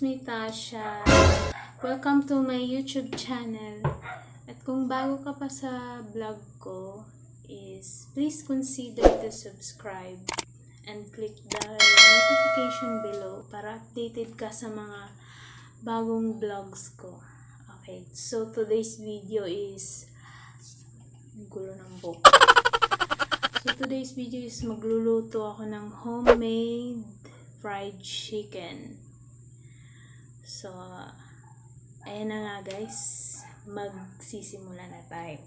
it's me Tasha. Welcome to my YouTube channel. At kung bago ka pa sa vlog ko, please consider to subscribe and click the notification below para updated ka sa mga bagong vlogs ko. Okay, so today's video is gulo ng book. So today's video is magluluto ako ng homemade fried chicken. So ayan na nga guys, magsisimula na tayo.